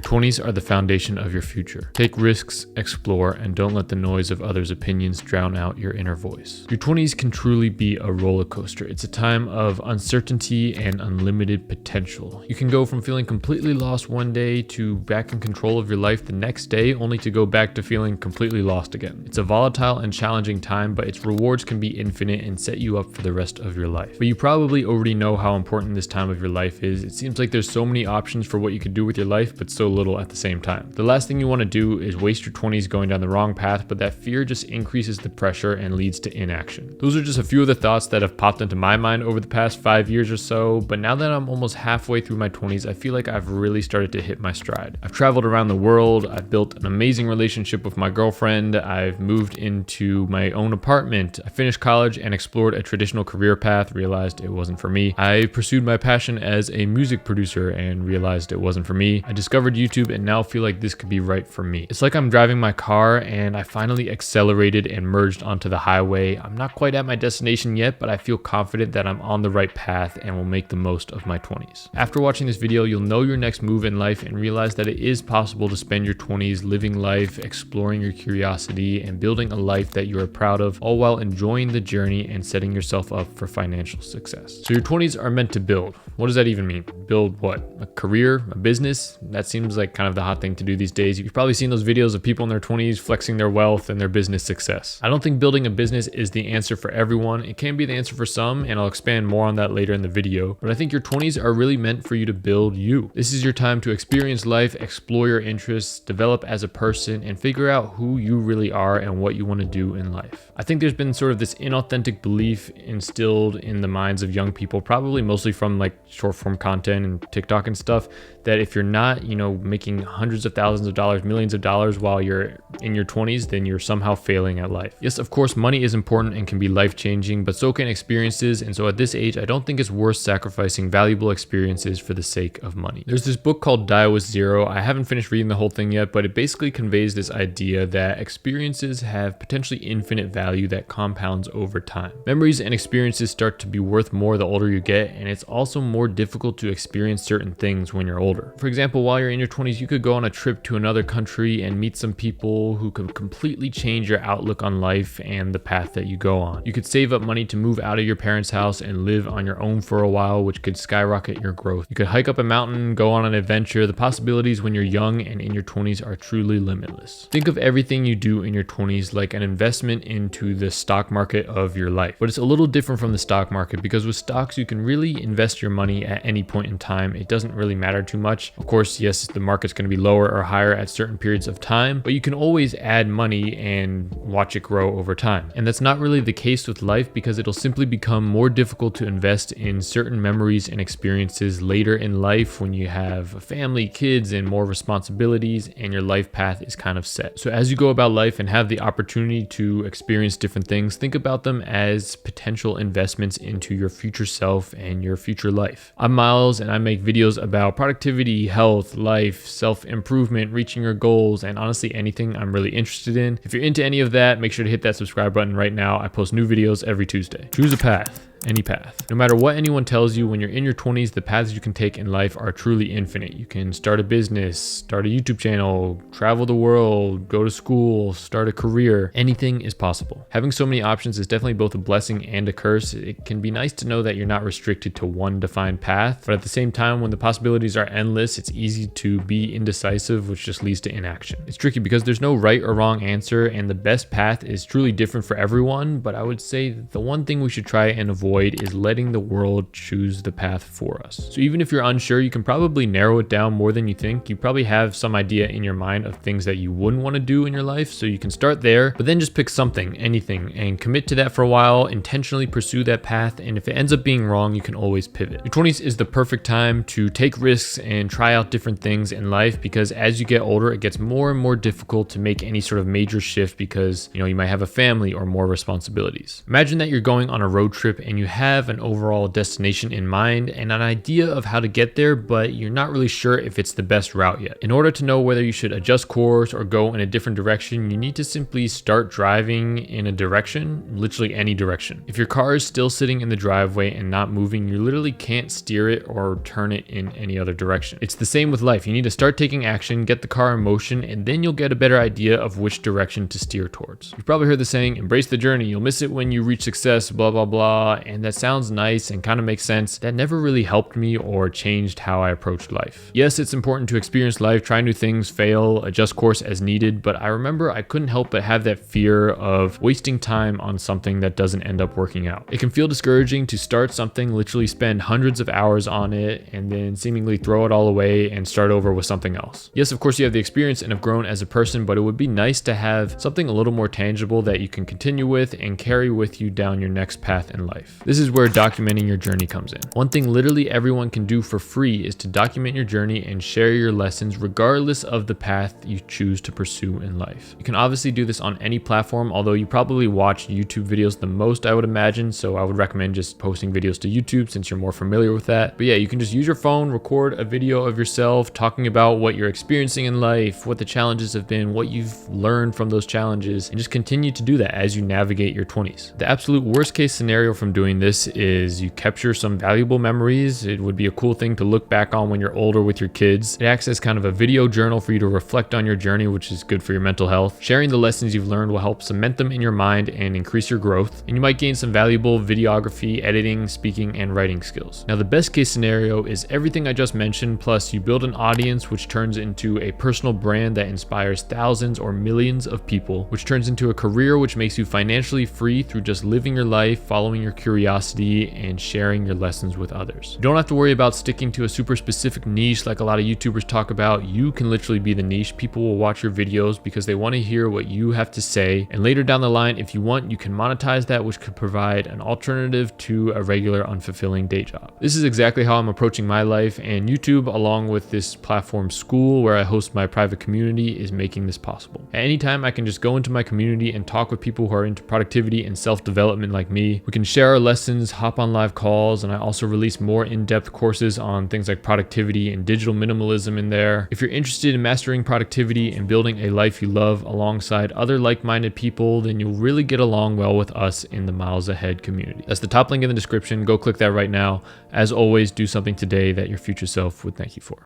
20s are the foundation of your future. Take risks, explore, and don't let the noise of others' opinions drown out your inner voice. Your 20s can truly be a roller coaster. It's a time of uncertainty and unlimited potential. You can go from feeling completely lost one day to back in control of your life the next day, only to go back to feeling completely lost again. It's a volatile and challenging time, but its rewards can be infinite and set you up for the rest of your life. But you probably already know how important this time of your life is. It seems like there's so many options for what you could do with your life, but so little at the same time. The last thing you want to do is waste your 20s going down the wrong path, but that fear just increases the pressure and leads to inaction. Those are just a few of the thoughts that have popped into my mind over the past 5 years or so, but now that I'm almost halfway through my 20s, I feel like I've really started to hit my stride. I've traveled around the world, I've built an amazing relationship with my girlfriend, I've moved into my own apartment, I finished college and explored a traditional career path, realized it wasn't for me. I pursued my passion as a music producer and realized it wasn't for me. I discovered YouTube and now feel like this could be right for me. It's like I'm driving my car and I finally accelerated and merged onto the highway. I'm not quite at my destination yet, but I feel confident that I'm on the right path and will make the most of my 20s. After watching this video, you'll know your next move in life and realize that it is possible to spend your 20s living life, exploring your curiosity, and building a life that you are proud of, all while enjoying the journey and setting yourself up for financial success. So your 20s are meant to build. What does that even mean? Build what? A career? A business? That seems like kind of the hot thing to do these days. You've probably seen those videos of people in their 20s flexing their wealth and their business success. I don't think building a business is the answer for everyone. It can be the answer for some, and I'll expand more on that later in the video, but I think your 20s are really meant for you to build you. This is your time to experience life, explore your interests, develop as a person, and figure out who you really are and what you want to do in life. I think there's been sort of this inauthentic belief instilled in the minds of young people, probably mostly from like short form content and TikTok and stuff, that if you're not, making hundreds of thousands of dollars, millions of dollars while you're in your 20s, then you're somehow failing at life. Yes, of course, money is important and can be life-changing, but so can experiences. And so at this age, I don't think it's worth sacrificing valuable experiences for the sake of money. There's this book called Die with Zero. I haven't finished reading the whole thing yet, but it basically conveys this idea that experiences have potentially infinite value that compounds over time. Memories and experiences start to be worth more the older you get, and it's also more difficult to experience certain things when you're older. For example, while you're in your 20s, you could go on a trip to another country and meet some people who could completely change your outlook on life and the path that you go on. You could save up money to move out of your parents' house and live on your own for a while, which could skyrocket your growth. You could hike up a mountain, go on an adventure. The possibilities when you're young and in your 20s are truly limitless. Think of everything you do in your 20s like an investment into the stock market of your life. But it's a little different from the stock market because with stocks, you can really invest your money at any point in time. It doesn't really matter too much. Of course, yes, the market's going to be lower or higher at certain periods of time, but you can always add money and watch it grow over time. And that's not really the case with life because it'll simply become more difficult to invest in certain memories and experiences later in life when you have a family, kids, and more responsibilities and your life path is kind of set. So as you go about life and have the opportunity to experience different things, think about them as potential investments into your future self and your future life. I'm Miles and I make videos about productivity, health, life, self-improvement, reaching your goals, and honestly anything I'm really interested in. If you're into any of that, make sure to hit that subscribe button right now. I post new videos every Tuesday. Choose a path. Any path. No matter what anyone tells you, when you're in your 20s, the paths you can take in life are truly infinite. You can start a business, start a YouTube channel, travel the world, go to school, start a career. Anything is possible. Having so many options is definitely both a blessing and a curse. It can be nice to know that you're not restricted to one defined path, but at the same time, when the possibilities are endless, it's easy to be indecisive, which just leads to inaction. It's tricky because there's no right or wrong answer, and the best path is truly different for everyone, but I would say the one thing we should try and avoid is letting the world choose the path for us. So even if you're unsure, you can probably narrow it down more than you think. You probably have some idea in your mind of things that you wouldn't want to do in your life, so you can start there, but then just pick something, anything, and commit to that for a while, intentionally pursue that path, and if it ends up being wrong, you can always pivot. Your 20s is the perfect time to take risks and try out different things in life because as you get older, it gets more and more difficult to make any sort of major shift because, you might have a family or more responsibilities. Imagine that you're going on a road trip and you you have an overall destination in mind and an idea of how to get there, but you're not really sure if it's the best route yet. In order to know whether you should adjust course or go in a different direction, you need to simply start driving in a direction, literally any direction. If your car is still sitting in the driveway and not moving, you literally can't steer it or turn it in any other direction. It's the same with life. You need to start taking action, get the car in motion, and then you'll get a better idea of which direction to steer towards. You've probably heard the saying, embrace the journey, you'll miss it when you reach success, blah, blah, blah. And that sounds nice and kind of makes sense. That never really helped me or changed how I approached life. Yes, it's important to experience life, try new things, fail, adjust course as needed, but I remember I couldn't help but have that fear of wasting time on something that doesn't end up working out. It can feel discouraging to start something, literally spend hundreds of hours on it, and then seemingly throw it all away and start over with something else. Yes, of course you have the experience and have grown as a person, but it would be nice to have something a little more tangible that you can continue with and carry with you down your next path in life. This is where documenting your journey comes in. One thing literally everyone can do for free is to document your journey and share your lessons regardless of the path you choose to pursue in life. You can obviously do this on any platform, although you probably watch YouTube videos the most, I would imagine, so I would recommend just posting videos to YouTube since you're more familiar with that. But yeah, you can just use your phone, record a video of yourself talking about what you're experiencing in life, what the challenges have been, what you've learned from those challenges, and just continue to do that as you navigate your 20s. The absolute worst case scenario from doing this is you capture some valuable memories. It would be a cool thing to look back on when you're older with your kids. It acts as kind of a video journal for you to reflect on your journey, which is good for your mental health. Sharing the lessons you've learned will help cement them in your mind and increase your growth. And you might gain some valuable videography, editing, speaking, and writing skills. Now, the best case scenario is everything I just mentioned, plus you build an audience which turns into a personal brand that inspires thousands or millions of people, which turns into a career which makes you financially free through just living your life, following your curiosity, and sharing your lessons with others. You don't have to worry about sticking to a super specific niche like a lot of YouTubers talk about. You can literally be the niche. People will watch your videos because they want to hear what you have to say. And later down the line, if you want, you can monetize that, which could provide an alternative to a regular unfulfilling day job. This is exactly how I'm approaching my life, and YouTube, along with this platform School, where I host my private community, is making this possible. At any time, I can just go into my community and talk with people who are into productivity and self-development like me. We can share our lessons, hop on live calls, and I also release more in-depth courses on things like productivity and digital minimalism in there. If you're interested in mastering productivity and building a life you love alongside other like-minded people, then you'll really get along well with us in the Miles Ahead community. That's the top link in the description. Go click that right now. As always, do something today that your future self would thank you for.